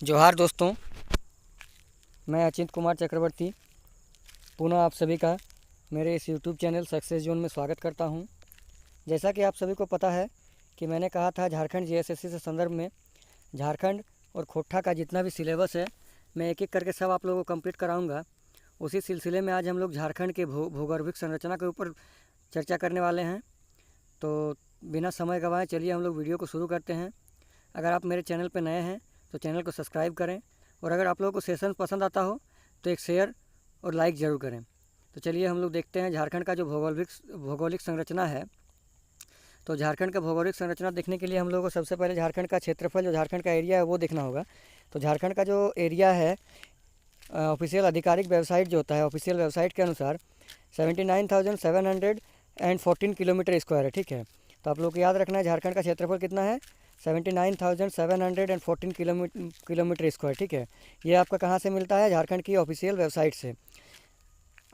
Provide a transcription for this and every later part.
जोहार दोस्तों, मैं अचिंत कुमार चक्रवर्ती पुनः आप सभी का मेरे इस यूट्यूब चैनल सक्सेस जोन में स्वागत करता हूं। जैसा कि आप सभी को पता है कि मैंने कहा था झारखंड जीएसएससी से संदर्भ में झारखंड और खोट्ठा का जितना भी सिलेबस है मैं एक एक करके सब आप लोगों को कंप्लीट कराऊंगा। उसी सिलसिले में आज हम लोग झारखंड के भूगर्भिक संरचना के ऊपर चर्चा करने वाले हैं। तो बिना समय गंवाए चलिए हम लोग वीडियो को शुरू करते हैं। अगर आप मेरे चैनल पर नए हैं तो चैनल को सब्सक्राइब करें और अगर आप लोगों को सेशन पसंद आता हो तो एक शेयर और लाइक ज़रूर करें। तो चलिए हम लोग देखते हैं झारखंड का जो भौगोलिक संरचना है। तो झारखंड का भौगोलिक संरचना देखने के लिए हम लोगों को सबसे पहले झारखंड का क्षेत्रफल, जो झारखंड का एरिया है वो देखना होगा। तो झारखंड का जो एरिया है ऑफिशियल आधिकारिक वेबसाइट जो होता है, ऑफिशियल वेबसाइट के अनुसार 79,714 किलोमीटर स्क्वायर है। ठीक है, तो आप लोग को याद रखना है झारखंड का क्षेत्रफल कितना है, 79,714 किलोमीटर स्क्वायर। ठीक है, ये आपका कहाँ से मिलता है, झारखंड की ऑफिशियल वेबसाइट से।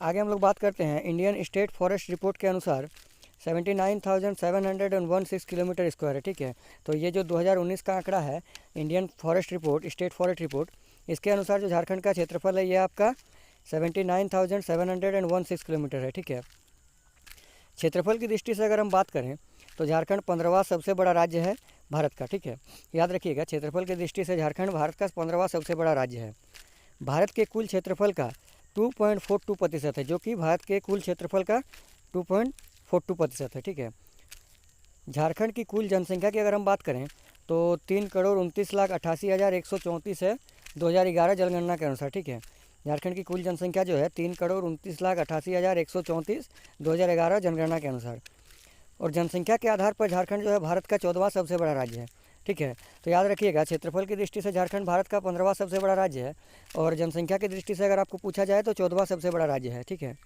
आगे हम लोग बात करते हैं इंडियन स्टेट फॉरेस्ट रिपोर्ट के अनुसार 79,716 किलोमीटर स्क्वायर है। ठीक है, तो ये जो 2019 का आंकड़ा है Indian forest report, state forest report, इसके अनुसार जो झारखंड का क्षेत्रफल है ये आपका 79,716 किलोमीटर है। ठीक है, क्षेत्रफल की दृष्टि से अगर हम बात करें तो झारखंड 15वां सबसे बड़ा राज्य है भारत का। ठीक है, याद रखिएगा क्षेत्रफल की दृष्टि से झारखंड भारत का 15वां सबसे बड़ा राज्य है। भारत के कुल क्षेत्रफल का 2.42% है, जो कि भारत के कुल क्षेत्रफल का 2.42% है। ठीक है, झारखंड की कुल जनसंख्या की अगर हम बात करें तो 3,29,88,134 है 2011 जनगणना के अनुसार। ठीक है, झारखंड की कुल जनसंख्या जो है 3,29,88,134 2011 जनगणना के अनुसार। और जनसंख्या के आधार पर झारखंड जो है भारत का 14वां सबसे बड़ा राज्य है। ठीक है, तो याद रखिएगा क्षेत्रफल की दृष्टि से झारखंड भारत का 15वां सबसे बड़ा राज्य है और जनसंख्या की दृष्टि से अगर आपको पूछा जाए तो 14वां सबसे बड़ा राज्य है। ठीक है,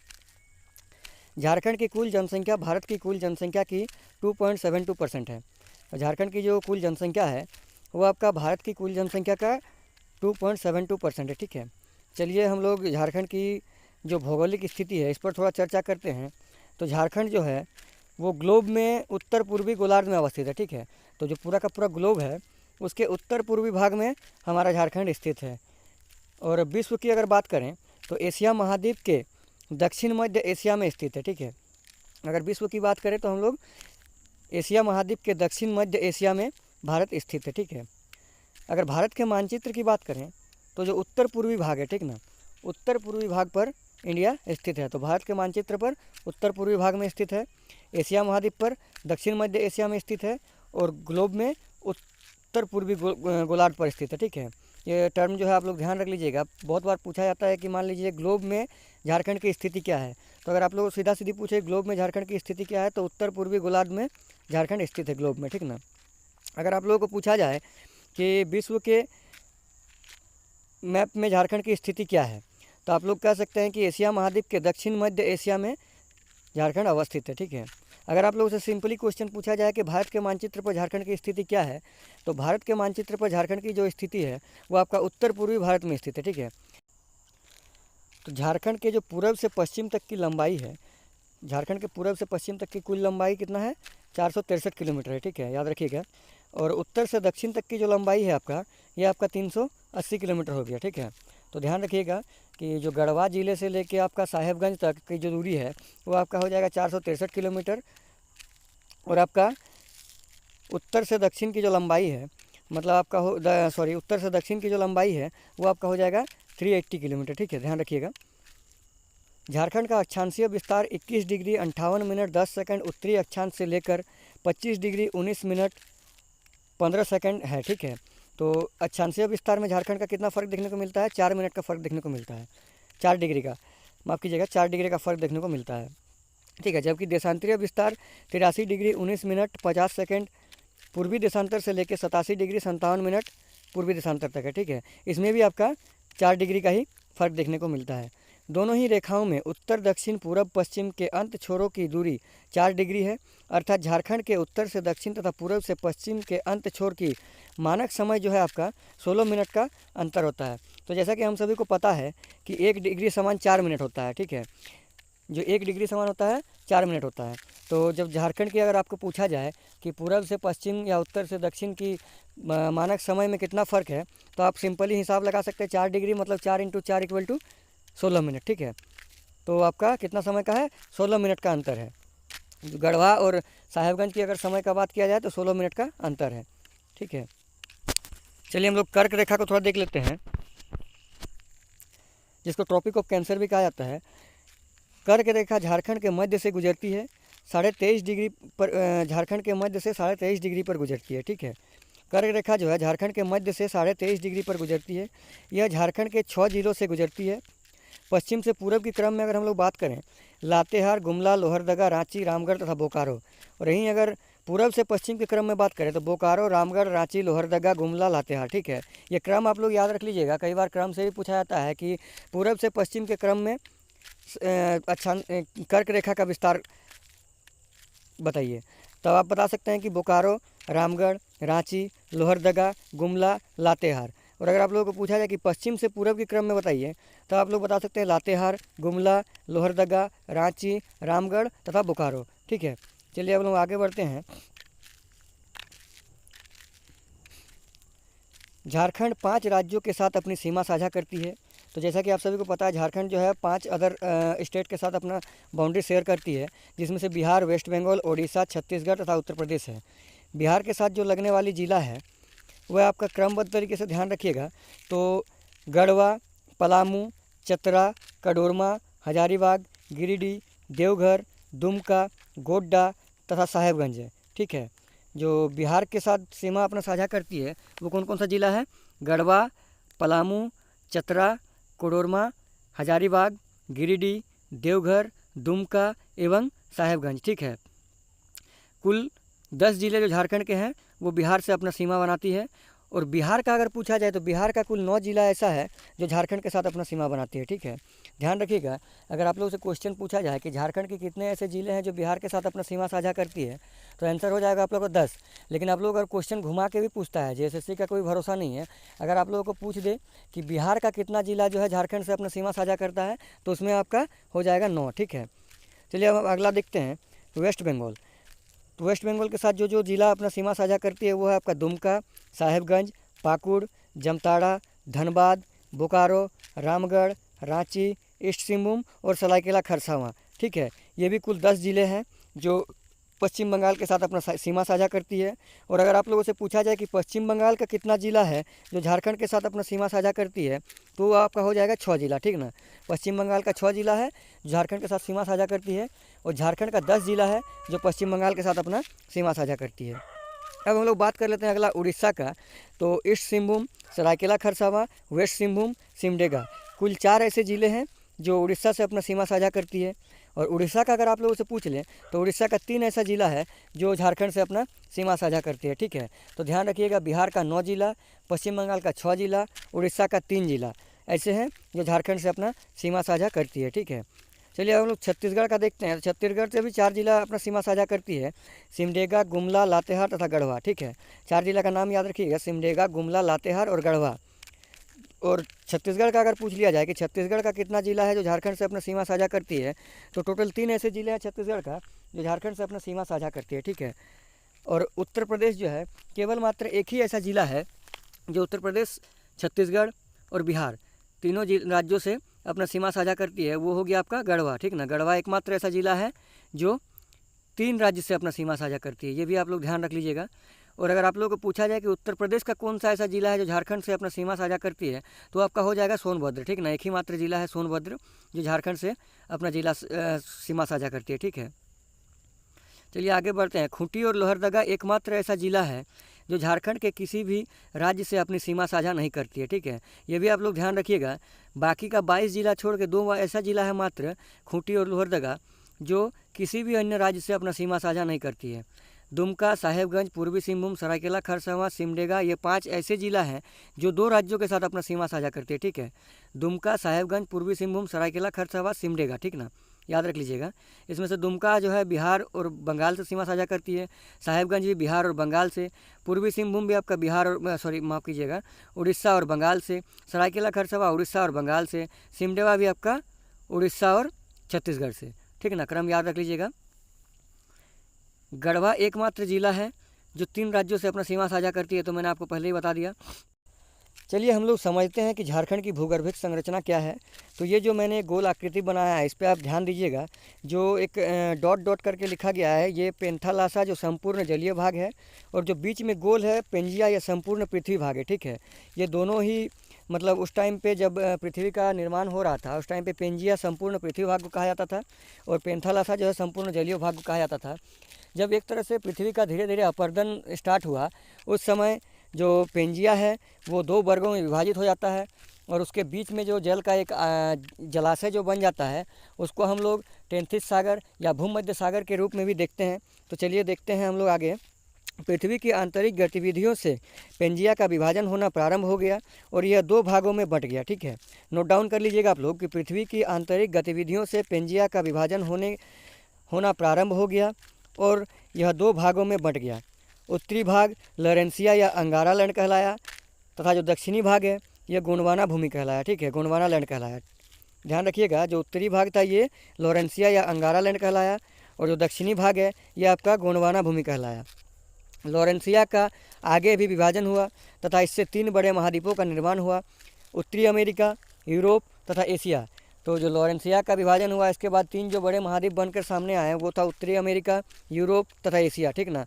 झारखंड की कुल जनसंख्या भारत की कुल जनसंख्या की 2.72% है। झारखंड की जो कुल जनसंख्या है वो आपका भारत की कुल जनसंख्या का 2.72% है। ठीक है, चलिए हम लोग झारखंड की जो भौगोलिक स्थिति है इस पर थोड़ा चर्चा करते हैं। तो झारखंड जो है वो ग्लोब में उत्तर पूर्वी गोलार्ध में अवस्थित है। ठीक है, तो जो पूरा का पूरा ग्लोब है उसके उत्तर पूर्वी भाग में हमारा झारखंड स्थित है। और विश्व की अगर बात करें तो एशिया महाद्वीप के दक्षिण मध्य एशिया में स्थित है। ठीक है, अगर विश्व की बात करें तो हम लोग एशिया महाद्वीप के दक्षिण मध्य एशिया में भारत स्थित है। ठीक है, अगर भारत के मानचित्र की बात करें तो जो उत्तर पूर्वी भाग है, ठीक ना, उत्तर पूर्वी भाग पर इंडिया स्थित है। तो भारत के मानचित्र पर उत्तर पूर्वी भाग में स्थित है, एशिया महाद्वीप पर दक्षिण मध्य एशिया में स्थित है और ग्लोब में उत्तर पूर्वी गोलार्ध पर स्थित है। ठीक है, ये टर्म जो है आप लोग ध्यान रख लीजिएगा। बहुत बार पूछा जाता है कि मान लीजिए ग्लोब में झारखंड की स्थिति क्या है, तो अगर आप लोग सीधा सीधी पूछे ग्लोब में झारखंड की स्थिति क्या है तो उत्तर पूर्वी गोलार्ध में झारखंड स्थित है ग्लोब में। ठीक ना, अगर आप लोगों को पूछा जाए कि विश्व के मैप में झारखंड की स्थिति क्या है तो आप लोग कह सकते हैं कि एशिया महाद्वीप के दक्षिण मध्य एशिया में झारखंड अवस्थित है। ठीक है, अगर आप लोगों से सिंपली क्वेश्चन पूछा जाए कि भारत के मानचित्र पर झारखंड की स्थिति क्या है तो भारत के मानचित्र पर झारखंड की जो स्थिति है वो आपका उत्तर पूर्वी भारत में स्थित है। ठीक है, तो झारखंड के जो पूर्व से पश्चिम तक की लंबाई है, झारखंड के पूर्व से पश्चिम तक की कुल लंबाई कितना है, 463 किलोमीटर है। ठीक है, याद रखिएगा। और उत्तर से दक्षिण तक की जो लंबाई है आपका ये आपका 380 किलोमीटर हो गया। ठीक है, तो ध्यान रखिएगा कि जो गढ़वा ज़िले से लेके आपका साहेबगंज तक की जो दूरी है वो आपका हो जाएगा 463 किलोमीटर। और आपका उत्तर से दक्षिण की जो लंबाई है, मतलब आपका उत्तर से दक्षिण की जो लंबाई है वो आपका हो जाएगा 380 किलोमीटर। ठीक है, ध्यान रखिएगा। झारखंड का अक्षांशीय विस्तार 21 डिग्री 58 मिनट 10 सेकंड उत्तरी अक्षांश से लेकर 25 डिग्री 19 मिनट 15 सेकंड है। ठीक है, तो अक्षांशीय विस्तार में झारखंड का कितना फ़र्क देखने को मिलता है, 4 मिनट का फ़र्क देखने को मिलता है, 4 डिग्री का, माफ़ कीजिएगा 4 डिग्री का फ़र्क देखने को मिलता है। ठीक है, जबकि देशांतरीय विस्तार 83 डिग्री 19 मिनट 50 सेकंड पूर्वी देशांतर से लेकर 87 डिग्री 57 मिनट पूर्वी देशांतर तक है। ठीक है, इसमें भी आपका 4 डिग्री का ही फ़र्क देखने को मिलता है। दोनों ही रेखाओं में उत्तर दक्षिण पूरब पश्चिम के अंत छोरों की दूरी 4 डिग्री है, अर्थात झारखंड के उत्तर से दक्षिण तथा पूरब से पश्चिम के अंत छोर की मानक समय जो है आपका 16 मिनट का अंतर होता है। तो जैसा कि हम सभी को पता है कि 1 डिग्री समान 4 मिनट होता है। ठीक है, जो 1 डिग्री समान होता है 4 मिनट होता है। तो जब झारखंड की अगर आपको पूछा जाए कि पूरब से पश्चिम या उत्तर से दक्षिण की मानक समय में कितना फ़र्क है, तो आप सिंपली हिसाब लगा सकते हैं। 4 डिग्री मतलब 4 × 4 = 16 मिनट, ठीक है। तो आपका कितना समय का है, 16 मिनट का अंतर है। गढ़वा और साहेबगंज की अगर समय का बात किया जाए तो 16 मिनट का अंतर है, ठीक है। चलिए हम लोग कर्क रेखा को थोड़ा देख लेते हैं, जिसको ट्रॉपिक ऑफ कैंसर भी कहा जाता है। कर्क रेखा झारखंड के मध्य से गुजरती है, 23.5 डिग्री पर झारखंड के मध्य से 23.5 डिग्री पर गुजरती है, ठीक है। कर्क रेखा जो है झारखंड के मध्य से 23.5 डिग्री पर गुजरती है। यह झारखंड के 6 जिलों से गुजरती है। पश्चिम से पूरब की क्रम में अगर हम लोग बात करें, लातेहार, गुमला, लोहरदगा, रांची, रामगढ़ तथा बोकारो। और यहीं अगर पूरब से पश्चिम के क्रम में बात करें तो बोकारो, रामगढ़, रांची, लोहरदगा, गुमला, लातेहार, ठीक है। ये क्रम आप लोग याद रख लीजिएगा, कई बार क्रम से भी पूछा जाता है कि पूरब से पश्चिम के क्रम में कर्क रेखा का विस्तार बताइए। तो आप बता सकते हैं कि बोकारो, रामगढ़, रांची, लोहरदगा, गुमला, लातेहार। और अगर आप लोगों को पूछा जाए कि पश्चिम से पूरब के क्रम में बताइए, तो आप लोग बता सकते हैं लातेहार, गुमला, लोहरदगा, रांची, रामगढ़ तथा बोकारो, ठीक है। चलिए अब लोग आगे बढ़ते हैं। झारखंड 5 राज्यों के साथ अपनी सीमा साझा करती है। तो जैसा कि आप सभी को पता है, झारखंड जो है 5 अदर स्टेट के साथ अपना बाउंड्री शेयर करती है, जिसमें से बिहार, वेस्ट बंगाल, उड़ीसा, छत्तीसगढ़ तथा उत्तर प्रदेश है। बिहार के साथ जो लगने वाली ज़िला है वह आपका क्रमबद्ध तरीके से ध्यान रखिएगा। तो गढ़वा, पलामू, चतरा, कोडरमा, हजारीबाग, गिरिडीह, देवघर, दुमका, गोड्डा तथा साहेबगंज है, ठीक है। जो बिहार के साथ सीमा अपना साझा करती है वो कौन कौन सा ज़िला है, गढ़वा, पलामू, चतरा, कोडरमा, हजारीबाग, गिरिडीह, देवघर, दुमका एवं साहेबगंज, ठीक है। कुल 10 ज़िले जो झारखंड के हैं वो बिहार से अपना सीमा बनाती है। और बिहार का अगर पूछा जाए तो बिहार का कुल 9 ज़िला ऐसा है जो झारखंड के साथ अपना सीमा बनाती है, ठीक है। ध्यान रखिएगा, अगर आप लोगों से क्वेश्चन पूछा जाए कि झारखंड के कितने ऐसे ज़िले हैं जो बिहार के साथ अपना सीमा साझा करती है, तो आंसर हो जाएगा आप लोगों को 10। लेकिन आप लोग अगर क्वेश्चन घुमा के भी पूछता है, JSSC का कोई भरोसा नहीं है, अगर आप लोगों को पूछ दे कि बिहार का कितना ज़िला जो है झारखंड से अपना सीमा साझा करता है, तो उसमें आपका हो जाएगा 9, ठीक है। चलिए अब अगला देखते हैं, वेस्ट बंगाल। तो वेस्ट बंगाल के साथ जो ज़िला अपना सीमा साझा करती है वो है आपका दुमका, साहेबगंज, पाकुड़, जमताड़ा, धनबाद, बोकारो, रामगढ़, रांची, ईस्ट सिंहभूम और सरायकेला खरसावां, ठीक है। ये भी कुल 10 ज़िले हैं जो पश्चिम बंगाल के साथ अपना सीमा साझा करती है। और अगर आप लोगों से पूछा जाए कि पश्चिम बंगाल का कितना ज़िला है जो झारखंड के साथ अपना सीमा साझा करती है, तो आपका हो जाएगा 6 ज़िला, ठीक ना। पश्चिम बंगाल का 6 ज़िला है जो झारखंड के साथ सीमा साझा करती है, और झारखंड का 10 ज़िला है जो पश्चिम बंगाल के साथ अपना सीमा साझा करती है। अब हम लोग बात कर लेते हैं अगला उड़ीसा का। तो ईस्ट सिंहभूम, सरायकेला खरसावां, वेस्ट सिंहभूम, सिमडेगा, कुल 4 ऐसे ज़िले हैं जो उड़ीसा से अपना सीमा साझा करती है। और उड़ीसा का अगर आप लोगों से पूछ लें तो उड़ीसा का 3 ऐसा ज़िला है जो झारखंड से अपना सीमा साझा करती है, ठीक है। तो ध्यान रखिएगा, बिहार का 9 ज़िला, पश्चिम बंगाल का 6 ज़िला, उड़ीसा का 3 ज़िला ऐसे हैं जो झारखंड से अपना सीमा साझा करती है, ठीक है। चलिए हम लोग छत्तीसगढ़ का देखते हैं। छत्तीसगढ़ से भी 4 ज़िला अपना सीमा साझा करती है, सिमडेगा, गुमला, लातेहार तथा गढ़वा, ठीक है। 4 ज़िला का नाम याद रखिएगा, सिमडेगा, गुमला, लातेहार और गढ़वा। और छत्तीसगढ़ का अगर पूछ लिया जाए कि छत्तीसगढ़ का कितना ज़िला है जो झारखंड से अपना सीमा साझा करती है, तो टोटल 3 ऐसे ज़िले हैं छत्तीसगढ़ का जो झारखंड से अपना सीमा साझा करती है, ठीक है। और उत्तर प्रदेश जो है केवल मात्र एक ही ऐसा ज़िला है जो उत्तर प्रदेश, छत्तीसगढ़ और बिहार तीनों राज्यों से अपना सीमा साझा करती है, वो हो गया आपका गढ़वा, ठीक ना। गढ़वा एकमात्र ऐसा ज़िला है जो 3 राज्य से अपना सीमा साझा करती है, ये भी आप लोग ध्यान रख लीजिएगा। और अगर आप लोगों को पूछा जाए कि उत्तर प्रदेश का कौन सा ऐसा ज़िला है जो झारखंड से अपना सीमा साझा करती है, तो आपका हो जाएगा सोनभद्र, ठीक ना। एक ही मात्र ज़िला है सोनभद्र जो झारखंड से अपना ज़िला सीमा साझा करती है, ठीक है। चलिए आगे बढ़ते हैं। खूंटी और लोहरदगा एकमात्र ऐसा ज़िला है जो झारखंड के किसी भी राज्य से अपनी सीमा साझा नहीं करती है, ठीक है। ये भी आप लोग ध्यान रखिएगा। बाकी का 22 ज़िला छोड़ के 2 ऐसा ज़िला है मात्र, खूंटी और लोहरदगा, जो किसी भी अन्य राज्य से अपना सीमा साझा नहीं करती है। दुमका, साहेबगंज, पूर्वी सिंहभूम, सरायकेला खरसावां, सिमडेगा, ये 5 ऐसे ज़िला हैं जो 2 राज्यों के साथ अपना सीमा साझा करते हैं, ठीक है। दुमका, साहेबगंज, पूर्वी सिंहभूम, सरायकेला खरसावां, सिमडेगा, ठीक ना, याद रख लीजिएगा। इसमें से दुमका जो है बिहार और बंगाल से सीमा साझा करती है, साहेबगंज भी बिहार और बंगाल से, पूर्वी सिंहभूम भी आपका बिहार और माफ़ कीजिएगा उड़ीसा और बंगाल से, सरायकेला खरसावां उड़ीसा और बंगाल से, सिमडेगा भी आपका उड़ीसा और छत्तीसगढ़ से, ठीक है ना। क्रम याद रख लीजिएगा। गढ़वा एकमात्र जिला है जो 3 राज्यों से अपना सीमा साझा करती है, तो मैंने आपको पहले ही बता दिया। चलिए हम लोग समझते हैं कि झारखंड की भूगर्भिक संरचना क्या है। तो ये जो मैंने गोल आकृति बनाया है, इस पर आप ध्यान दीजिएगा। जो एक डॉट डॉट करके लिखा गया है, ये पेंथालासा जो संपूर्ण जलीय भाग है, और जो बीच में गोल है पेंजिया या संपूर्ण पृथ्वी भाग है, ठीक है। ये दोनों ही मतलब उस टाइम पे जब पृथ्वी का निर्माण हो रहा था, उस टाइम पे पेंजिया संपूर्ण पृथ्वी भाग को कहा जाता था, और पेंथालासा जो है संपूर्ण जलीय भाग को कहा जाता था। जब एक तरह से पृथ्वी का धीरे धीरे अपरदन स्टार्ट हुआ, उस समय जो पेंजिया है वो 2 वर्गों में विभाजित हो जाता है, और उसके बीच में जो जल का एक जलाशय जो बन जाता है, उसको हम लोग टेंथिस सागर या भूमध्य सागर के रूप में भी देखते हैं। तो चलिए देखते हैं हम लोग आगे। पृथ्वी की आंतरिक गतिविधियों से पेंजिया का विभाजन होना प्रारंभ हो गया और यह 2 भागों में बंट गया, ठीक है। नोट डाउन कर लीजिएगा आप लोग कि पृथ्वी की आंतरिक गतिविधियों से पेंजिया का विभाजन होना प्रारंभ हो गया और यह 2 भागों में बंट गया। उत्तरी भाग लॉरेंसिया या अंगारा लैंड कहलाया, तथा जो दक्षिणी भाग है यह गोंडवाना भूमि कहलाया, ठीक है, गोंडवाना लैंड कहलाया। ध्यान रखिएगा, जो उत्तरी भाग था ये लॉरेंसिया या अंगारा लैंड कहलाया, और जो दक्षिणी भाग है ये आपका गोंडवाना भूमि कहलाया। लॉरेंसिया का आगे भी विभाजन हुआ तथा इससे 3 बड़े महाद्वीपों का निर्माण हुआ, उत्तरी अमेरिका, यूरोप तथा एशिया। तो जो लॉरेंसिया का विभाजन हुआ, इसके बाद 3 जो बड़े महाद्वीप बनकर सामने आए वो था उत्तरी अमेरिका, यूरोप तथा एशिया, ठीक ना।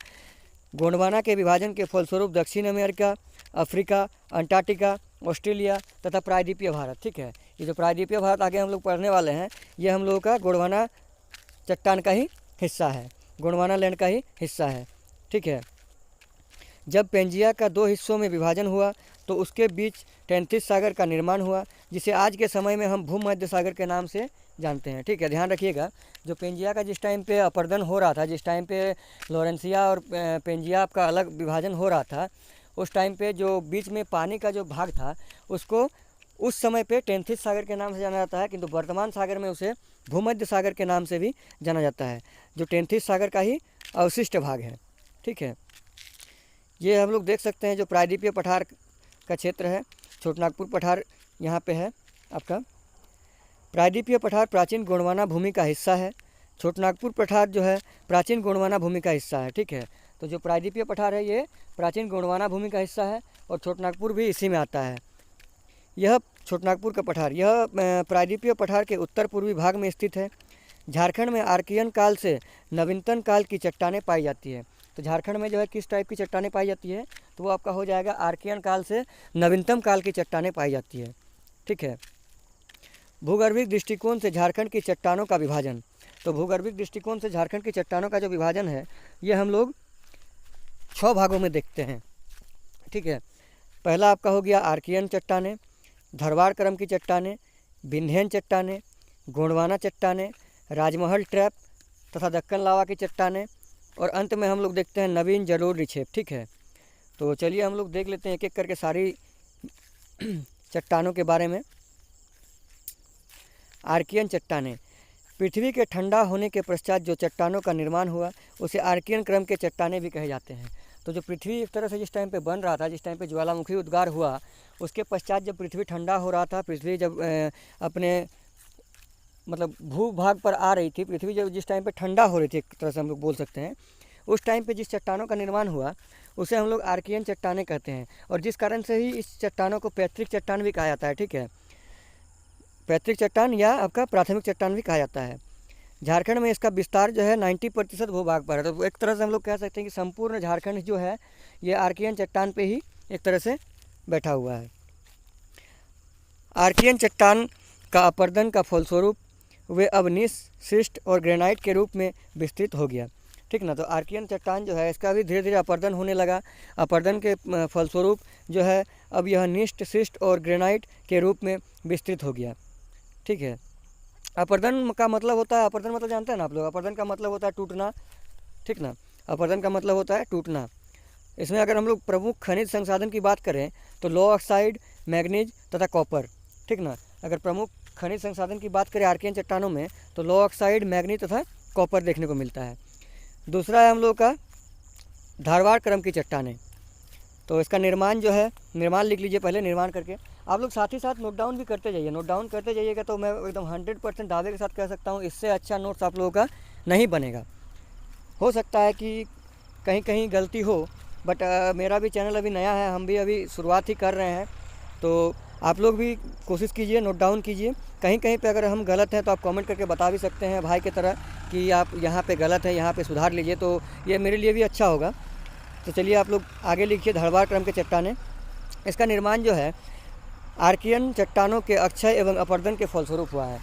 गोंडवाना के विभाजन के फलस्वरूप दक्षिण अमेरिका, अफ्रीका, अंटार्कटिका, ऑस्ट्रेलिया तथा प्रायद्वीपीय भारत, ठीक है। ये जो प्रायद्वीपीय भारत आगे हम लोग पढ़ने वाले हैं, ये हम लोगों का गोंडवाना चट्टान का ही हिस्सा है, गोंडवाना लैंड का ही हिस्सा है, ठीक है। जब पेंजिया का 2 हिस्सों में विभाजन हुआ तो उसके बीच टेंथिस सागर का निर्माण हुआ, जिसे आज के समय में हम भूमध्य सागर के नाम से जानते हैं, ठीक है। ध्यान रखिएगा, जो पेंजिया का जिस टाइम पे अपरदन हो रहा था, जिस टाइम पे लॉरेंसिया और पेंजिया का अलग विभाजन हो रहा था, उस टाइम पे जो बीच में पानी का जो भाग था उसको उस समय पे टेंथिस सागर के नाम से जाना जाता है, किंतु वर्तमान सागर में उसे भूमध्य सागर के नाम से भी जाना जाता है, जो टेंथिस सागर का ही अवशिष्ट भाग है, ठीक है। ये हम लोग देख सकते हैं जो प्रायद्वीपीय पठार का क्षेत्र है, छोटनागपुर पठार यहाँ पे है आपका। प्रायद्वीपीय पठार प्राचीन गोंडवाना भूमि का हिस्सा है। छोटनागपुर पठार जो है प्राचीन गोंडवाना भूमि का हिस्सा है, ठीक है। तो जो प्रायद्वीपीय पठार है ये प्राचीन गोंडवाना भूमि का हिस्सा है, और छोटनागपुर भी इसी में आता है। यह छोटनागपुर का पठार यह प्रायद्वीपीय पठार के उत्तर पूर्वी भाग में स्थित है। झारखंड में आर्कियन काल से नवीनतम काल की चट्टानें पाई जाती है। तो झारखंड में जो है किस टाइप की चट्टानें पाई जाती है, तो वो आपका हो जाएगा आर्कियन काल से नवीनतम काल की चट्टानें पाई जाती है, ठीक है। भूगर्भिक दृष्टिकोण से झारखंड की चट्टानों का विभाजन। तो भूगर्भिक दृष्टिकोण से झारखंड की चट्टानों का जो विभाजन है ये हम लोग 6 भागों में देखते हैं, ठीक है। पहला आपका हो गया आर्कियन चट्टानें, धरवाड़ क्रम की चट्टानें, विंध्यन चट्टानें, गोंडवाना चट्टानें, राजमहल ट्रैप तथा दक्कन लावा की चट्टानें, और अंत में हम लोग देखते हैं नवीन जलोढ़ निक्षेप, ठीक है। तो चलिए हम लोग देख लेते हैं एक एक करके सारी चट्टानों के बारे में। आर्कियन चट्टानें, पृथ्वी के ठंडा होने के पश्चात जो चट्टानों का निर्माण हुआ उसे आर्कियन क्रम के चट्टानें भी कहे जाते हैं। तो जो पृथ्वी एक तरह से जिस टाइम पे बन रहा था, जिस टाइम पे ज्वालामुखी उद्गार हुआ, उसके पश्चात जब पृथ्वी ठंडा हो रहा था, पृथ्वी जब अपने मतलब भूभाग पर आ रही थी, पृथ्वी जब जिस टाइम पे ठंडा हो रही थी, एक तरह से हम लोग बोल सकते हैं, उस टाइम पे जिस चट्टानों का निर्माण हुआ उसे हम लोग आर्कियन चट्टानें कहते हैं, और जिस कारण से ही इस चट्टानों को पैतृक चट्टान भी कहा जाता है, ठीक है। पैतृक चट्टान या आपका प्राथमिक चट्टान भी कहा जाता है। झारखंड में इसका विस्तार जो है 90% भूभाग पर है। तो एक तरह से हम लोग कह सकते हैं कि संपूर्ण झारखंड जो है ये आर्कियन चट्टान पे ही एक तरह से बैठा हुआ है। आर्कियन चट्टान का अपरदन का फलस्वरूप वे अब नीस, शिस्ट और ग्रेनाइट के रूप में विस्तृत हो गया, ठीक ना। तो आर्कियन चट्टान जो है इसका भी धीरे धीरे अपरदन होने लगा। अपरदन के फलस्वरूप जो है अब यह निस्ट, शिस्ट और ग्रेनाइट के रूप में विस्तृत हो गया, ठीक है। अपरदन का मतलब होता है, अपरदन मतलब जानते हैं ना आप लोग, अपरदन का मतलब होता है टूटना, ठीक ना। अपरदन का मतलब होता है टूटना। इसमें अगर हम लोग प्रमुख खनिज संसाधन की बात करें तो लौह ऑक्साइड, मैग्नीज तथा कॉपर, ठीक ना। अगर प्रमुख खनिज संसाधन की बात करें आर्कियन चट्टानों में तो लौह ऑक्साइड, मैग्नीज तथा कॉपर देखने को मिलता है। दूसरा है हम लोग का धारवाड़ क्रम की चट्टानें। तो इसका निर्माण जो है, निर्माण लिख लीजिए पहले, निर्माण करके आप लोग साथ ही साथ नोट डाउन भी करते जाइए। नोट डाउन करते जाइएगा तो मैं एकदम 100% दावे के साथ कह सकता हूँ इससे अच्छा नोट्स आप लोगों का नहीं बनेगा। हो सकता है कि कहीं कहीं गलती हो, बट मेरा भी चैनल अभी नया है, हम भी अभी शुरुआत ही कर रहे हैं, तो आप लोग भी कोशिश कीजिए, नोट डाउन कीजिए। कहीं कहीं पे अगर हम गलत हैं तो आप कमेंट करके बता भी सकते हैं भाई की तरह कि आप यहाँ पे गलत है, यहाँ पे सुधार लीजिए, तो ये मेरे लिए भी अच्छा होगा। तो चलिए आप लोग आगे लिखिए। धरवार क्रम के चट्टानें, इसका निर्माण जो है आर्कियन चट्टानों के अक्षय एवं अपर्दन के फलस्वरूप हुआ है।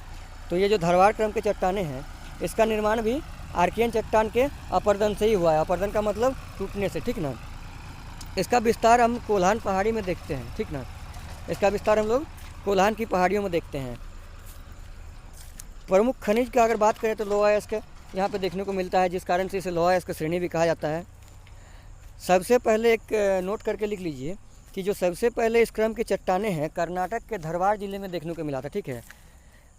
तो ये जो धरवार क्रम के चट्टानें हैं, इसका निर्माण भी आर्कियन चट्टान के अपर्दन से ही हुआ है। अपर्दन का मतलब टूटने से, ठीक ना। इसका विस्तार हम कोल्हान पहाड़ी में देखते हैं, ठीक ना। इसका विस्तार हम लोग कोल्हान की पहाड़ियों में देखते हैं। प्रमुख खनिज का अगर बात करें तो लोहा अयस्क यहाँ पे देखने को मिलता है, जिस कारण से इसे लोहा अयस्क श्रेणी भी कहा जाता है। सबसे पहले एक नोट करके लिख लीजिए कि जो सबसे पहले इस क्रम की चट्टानें हैं कर्नाटक के धरवाड़ जिले में देखने को मिला था, ठीक है,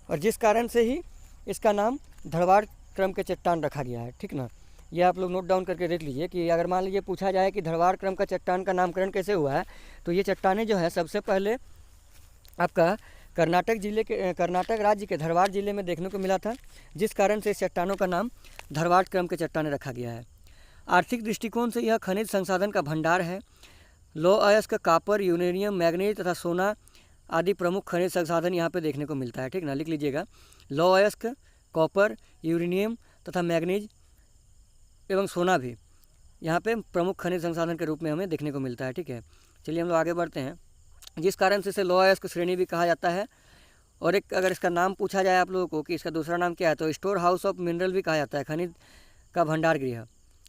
और जिस कारण से ही इसका नाम धरवाड़ क्रम के चट्टान रखा गया है, ठीक ना। ये आप लोग नोट डाउन करके देख लीजिए कि अगर मान लीजिए पूछा जाए कि धरवाड़ क्रम का चट्टान का नामकरण कैसे हुआ है, तो ये चट्टानें जो है सबसे पहले आपका कर्नाटक राज्य के धरवाड़ जिले में देखने को मिला था, जिस कारण से इस चट्टानों का नाम धरवाड़ क्रम के चट्टानें रखा गया है। आर्थिक दृष्टिकोण से यह खनिज संसाधन का भंडार है। लौह अयस्क, कापर, यूरेनियम, मैग्नीज तथा सोना आदि प्रमुख खनिज संसाधन यहाँ पे देखने को मिलता है, ठीक ना। लिख लीजिएगा, लौह अयस्क, कॉपर, यूरेनियम तथा मैग्नीज एवं सोना भी यहाँ पे प्रमुख खनिज संसाधन के रूप में हमें देखने को मिलता है, ठीक है। चलिए हम लोग आगे बढ़ते हैं। जिस कारण से इसे लौह अयस्क श्रेणी भी कहा जाता है। और एक अगर इसका नाम पूछा जाए आप लोगों को कि इसका दूसरा नाम क्या है, तो स्टोर हाउस ऑफ मिनरल भी कहा जाता है, खनिज का भंडार गृह,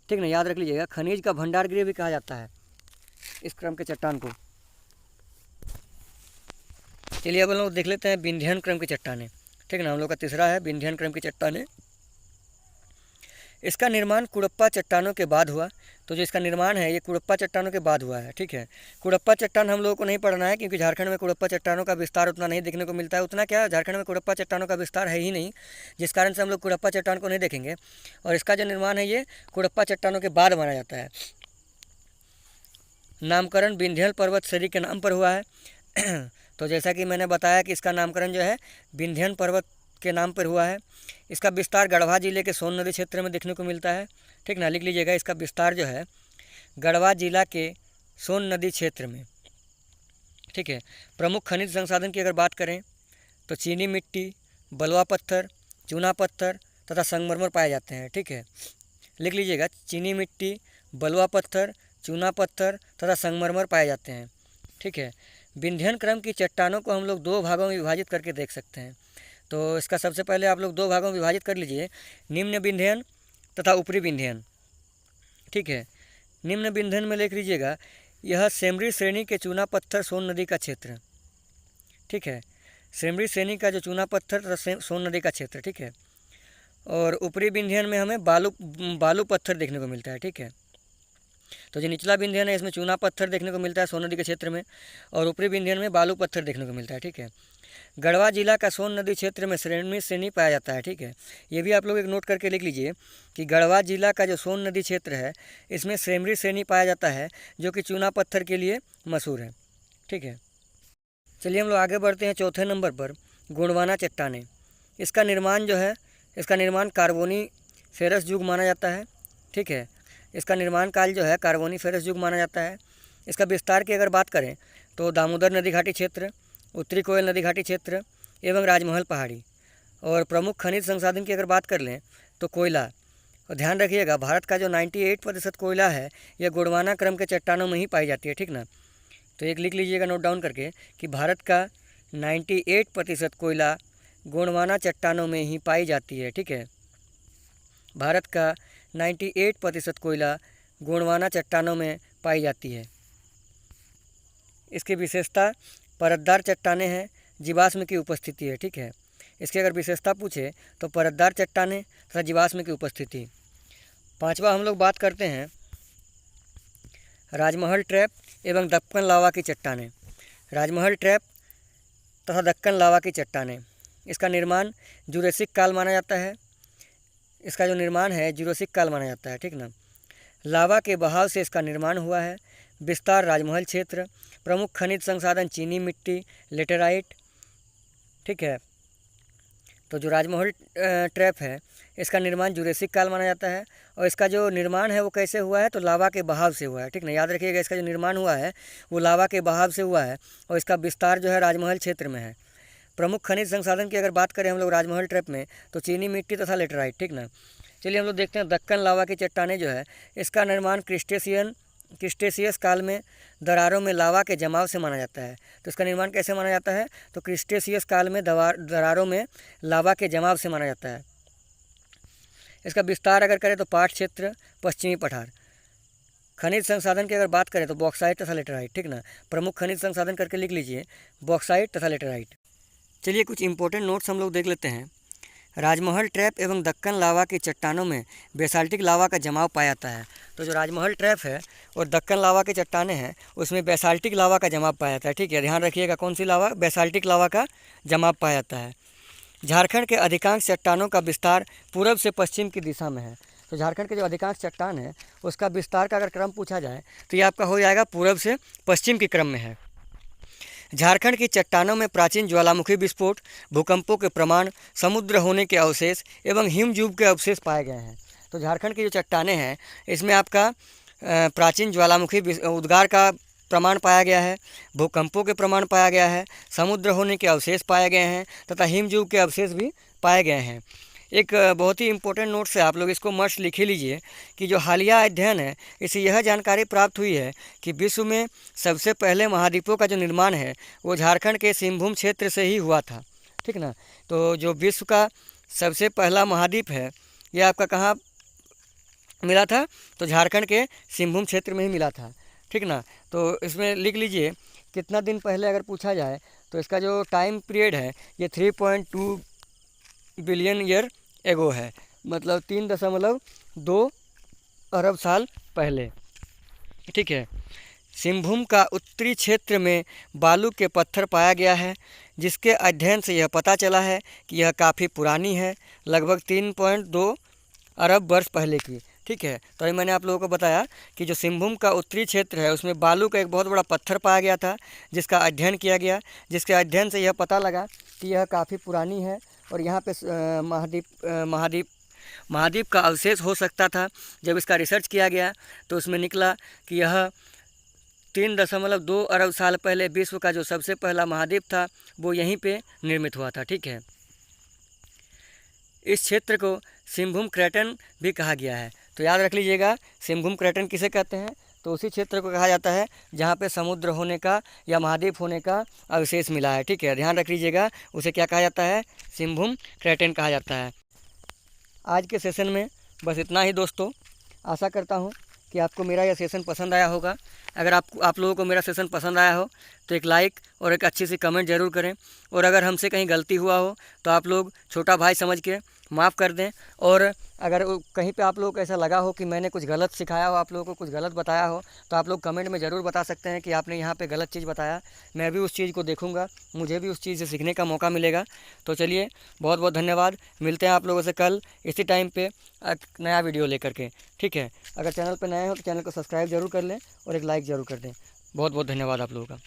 ठीक ना। याद रख लीजिएगा, खनिज का भंडार गृह भी कहा जाता है इस क्रम के चट्टान को। चलिए अब हम लोग देख लेते हैं विंध्यन क्रम की चट्टानें, ठीक ना। हम लोग का तीसरा है विंध्यन क्रम की चट्टानें। इसका निर्माण कुड़प्पा चट्टानों के बाद हुआ। तो जो इसका निर्माण है ये कुड़प्पा चट्टानों के बाद हुआ है, ठीक है। कुड़प्पा चट्टान हम लोगों को नहीं पढ़ना है, क्योंकि झारखंड में कुड़प्पा चट्टानों का विस्तार उतना नहीं देखने को मिलता है। उतना क्या, झारखंड में कुड़प्पा चट्टानों का विस्तार है ही नहीं, जिस कारण से हम लोग कुड़प्पा चट्टान को नहीं देखेंगे। और इसका जो निर्माण है ये कुड़प्पा चट्टानों के बाद माना जाता है। नामकरण विंध्यन पर्वत श्रेणी के नाम पर हुआ है। तो जैसा कि मैंने बताया कि इसका नामकरण जो है विंध्यन पर्वत के नाम पर हुआ है। इसका विस्तार गढ़वा जिले के सोन नदी क्षेत्र में देखने को मिलता है, ठीक ना। लिख लीजिएगा, इसका विस्तार जो है गढ़वा जिला के सोन नदी क्षेत्र में, ठीक है। प्रमुख खनिज संसाधन की अगर बात करें तो चीनी मिट्टी, बलुआ पत्थर, चूना पत्थर तथा संगमरमर पाए जाते हैं, ठीक है। लिख लीजिएगा, चीनी मिट्टी, बलुआ पत्थर, चूना पत्थर तथा संगमरमर पाए जाते हैं, ठीक है। विंध्यन क्रम की चट्टानों को हम लोग दो भागों में विभाजित करके देख सकते हैं। तो इसका सबसे पहले आप लोग दो भागों में विभाजित कर लीजिए, निम्न विंध्यन तथा ऊपरी विंध्यन, ठीक है। निम्न विंध्यन में लिख लीजिएगा, यह सेमरी श्रेणी के चूना पत्थर सोन नदी का क्षेत्र, ठीक है। सेमरी श्रेणी का जो चूना पत्थर तथा सोन नदी का क्षेत्र, ठीक है। और ऊपरी विंध्यन में हमें बालू पत्थर देखने को मिलता है, ठीक है। तो जो निचला विंध्यन है इसमें चूना पत्थर देखने को मिलता है सोन नदी के क्षेत्र में, और ऊपरी विंध्यन में बालू पत्थर देखने को मिलता है, ठीक है। गढ़वा जिला का सोन नदी क्षेत्र में श्रेणी पाया जाता है, ठीक है। ये भी आप लोग एक नोट करके लिख लीजिए कि गढ़वा जिला का जो सोन नदी क्षेत्र है इसमें सेमरी श्रेणी पाया जाता है, जो कि चूना पत्थर के लिए मशहूर है, ठीक है। चलिए हम लोग आगे बढ़ते हैं चौथे नंबर पर, गोंडवाना चट्टानें। इसका निर्माण जो है, इसका निर्माण कार्बोनीफेरस युग माना जाता है, ठीक है। इसका निर्माण काल जो है कार्बोनीफेरस युग माना जाता है। इसका विस्तार की अगर बात करें तो दामोदर नदी घाटी क्षेत्र, उत्तरी कोयल नदी घाटी क्षेत्र एवं राजमहल पहाड़ी। और प्रमुख खनिज संसाधन की अगर बात कर लें तो कोयला। और ध्यान रखिएगा, भारत का जो 98% कोयला है यह गोंडवाना क्रम के चट्टानों में ही पाई जाती है, ठीक ना। तो एक लिख लीजिएगा नोट डाउन करके कि भारत का 98% कोयला गोंडवाना चट्टानों में ही पाई जाती है, ठीक है। भारत का 98% कोयला गोंडवाना चट्टानों में पाई जाती है। इसकी विशेषता परतदार चट्टानें हैं, जीवाश्म की उपस्थिति है, ठीक है। इसकी अगर विशेषता पूछे तो परतदार चट्टानें तथा जीवाश्म की उपस्थिति। पांचवा हम लोग बात करते हैं राजमहल ट्रैप एवं दक्कन लावा की चट्टानें। राजमहल ट्रैप तथा दक्कन लावा की चट्टानें, इसका निर्माण जुरासिक काल माना जाता है। इसका जो निर्माण है जुरासिक काल माना जाता है, ठीक ना। लावा के बहाव से इसका निर्माण हुआ है। विस्तार राजमहल क्षेत्र, प्रमुख खनिज संसाधन चीनी मिट्टी, लेटेराइट। ठीक है, तो जो राजमहल ट्रैप है इसका निर्माण जुरेसिक काल माना जाता है, और इसका जो निर्माण है वो कैसे हुआ है, तो लावा के बहाव से हुआ है। ठीक ना, याद रखिएगा, इसका जो निर्माण हुआ है वो लावा के बहाव से हुआ है, और इसका विस्तार जो है राजमहल क्षेत्र में है। प्रमुख खनिज संसाधन की अगर बात करें हम लोग राजमहल ट्रैप में, तो चीनी मिट्टी तथा लेटेराइट। ठीक ना, चलिए हम लोग देखते हैं दक्कन लावा की चट्टानें जो है इसका निर्माण क्रिस्टेशियस काल में दरारों में लावा के जमाव से माना जाता है। तो इसका निर्माण कैसे माना जाता है, तो क्रिस्टेशियस काल में दरारों में लावा के जमाव से माना जाता है। इसका विस्तार अगर करें तो पाट क्षेत्र, पश्चिमी पठार। खनिज संसाधन की अगर बात करें तो बॉक्साइट तथा लेटेराइट। ठीक ना, प्रमुख खनिज संसाधन करके लिख लीजिए बॉक्साइट तथा लेटेराइट। चलिए कुछ इंपॉर्टेंट नोट्स हम लोग देख लेते हैं। राजमहल ट्रैप एवं दक्कन लावा की चट्टानों में बेसाल्टिक लावा का जमाव पाया जाता है। तो जो राजमहल ट्रैप है और दक्कन लावा की चट्टानें हैं उसमें बेसाल्टिक लावा का जमाव पाया जाता है। ठीक है, ध्यान रखिएगा, कौन सी लावा, बेसाल्टिक लावा का जमाव पाया जाता है। झारखंड के अधिकांश चट्टानों का विस्तार पूर्व से पश्चिम की दिशा में है। तो झारखंड के जो अधिकांश चट्टान है उसका विस्तार का अगर क्रम पूछा जाए तो ये आपका हो जाएगा पूर्व से पश्चिम के क्रम में है। झारखंड की चट्टानों में प्राचीन ज्वालामुखी विस्फोट, भूकंपों के प्रमाण, समुद्र होने के अवशेष एवं हिमजूब के अवशेष पाए गए हैं। तो झारखंड की जो चट्टानें हैं इसमें आपका प्राचीन ज्वालामुखी उद्गार का प्रमाण पाया गया है, भूकंपों के प्रमाण पाया गया है, समुद्र होने के अवशेष पाए गए हैं तथा हिमजूब के अवशेष भी पाए गए हैं। एक बहुत ही इम्पोर्टेंट नोट से आप लोग इसको मस्ट लिख ही लीजिए कि जो हालिया अध्ययन है इससे यह जानकारी प्राप्त हुई है कि विश्व में सबसे पहले महाद्वीपों का जो निर्माण है वो झारखंड के सिंहभूम क्षेत्र से ही हुआ था। ठीक ना, तो जो विश्व का सबसे पहला महाद्वीप है ये आपका कहाँ मिला था, तो झारखंड के सिंहभूम क्षेत्र में ही मिला था। ठीक ना, तो इसमें लिख लीजिए कितना दिन पहले अगर पूछा जाए तो इसका जो टाइम पीरियड है ये 3.2 बिलियन ईयर एगो है, मतलब 3.2 अरब साल पहले। ठीक है, सिंहभूम का उत्तरी क्षेत्र में बालू के पत्थर पाया गया है जिसके अध्ययन से यह पता चला है कि यह काफ़ी पुरानी है, लगभग 3.2 अरब वर्ष पहले की। ठीक है, तो ये मैंने आप लोगों को बताया कि जो सिंहभूम का उत्तरी क्षेत्र है उसमें बालू का एक बहुत बड़ा पत्थर पाया गया था जिसका अध्ययन किया गया, जिसके अध्ययन से यह पता लगा कि यह काफ़ी पुरानी है और यहाँ पे महाद्वीप का अवशेष हो सकता था। जब इसका रिसर्च किया गया तो उसमें निकला कि यह 3.2 अरब साल पहले विश्व का जो सबसे पहला महाद्वीप था वो यहीं पे निर्मित हुआ था। ठीक है, इस क्षेत्र को सिंहभूम क्रैटन भी कहा गया है। तो याद रख लीजिएगा सिंहभूम क्रैटन किसे कहते हैं, तो उसी क्षेत्र को कहा जाता है जहाँ पे समुद्र होने का या महाद्वीप होने का अवशेष मिला है। ठीक है, ध्यान रख लीजिएगा, उसे क्या कहा जाता है, सिंहभूम क्रैटन कहा जाता है। आज के सेशन में बस इतना ही दोस्तों। आशा करता हूँ कि आपको मेरा यह सेशन पसंद आया होगा। अगर आप लोगों को मेरा सेशन पसंद आया हो तो एक लाइक और एक अच्छी सी कमेंट ज़रूर करें, और अगर हमसे कहीं गलती हुआ हो तो आप लोग छोटा भाई समझ के माफ़ कर दें। और अगर कहीं पे आप लोगों को ऐसा लगा हो कि मैंने कुछ गलत सिखाया हो, आप लोगों को कुछ गलत बताया हो, तो आप लोग कमेंट में ज़रूर बता सकते हैं कि आपने यहाँ पे गलत चीज़ बताया। मैं भी उस चीज़ को देखूँगा, मुझे भी उस चीज़ से सीखने का मौका मिलेगा। तो चलिए बहुत बहुत धन्यवाद, मिलते हैं आप लोगों से कल इसी टाइम पे एक नया वीडियो लेकर के। ठीक है, अगर चैनल पर नए हो तो चैनल को सब्सक्राइब जरूर कर लें और एक लाइक ज़रूर कर दें। बहुत बहुत धन्यवाद आप लोगों का।